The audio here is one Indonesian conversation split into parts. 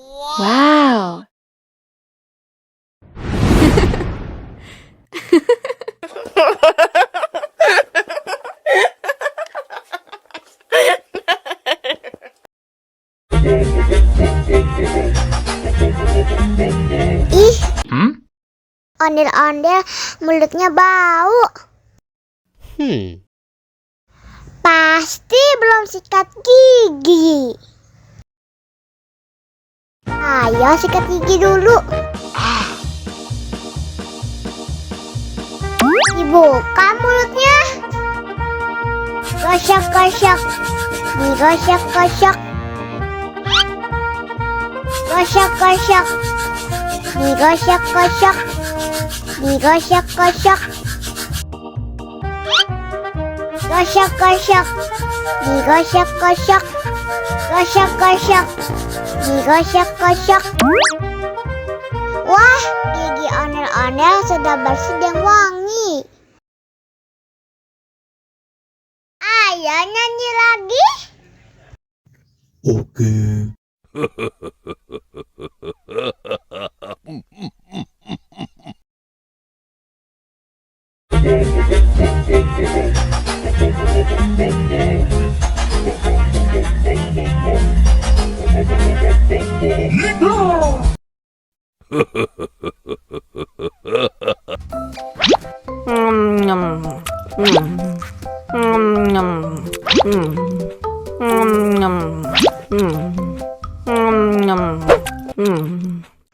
Wow. Ih, ondel-ondel mulutnya bau. Pasti belum sikat gigi. Ayo sikat gigi dulu. Dibuka mulutnya. Gosok-gosok. Digosok-gosok. Gosok-gosok. Digosok-gosok. Digosok-gosok. Gosok-gosok. Digosok-gosok. Gosok-gosok. Digosok-gosok. Wah, gigi ondel-ondel sudah bersih dan wangi. Ayo nyanyi lagi. Oke.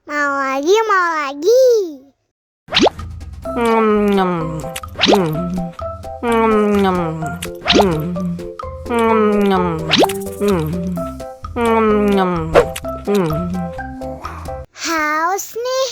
Mau lagi, mau lagi. Haus nih.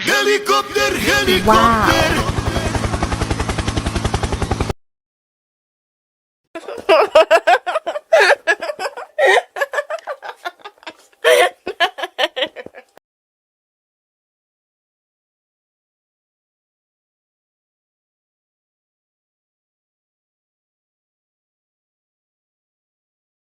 Helikopter, helikopter. Wow.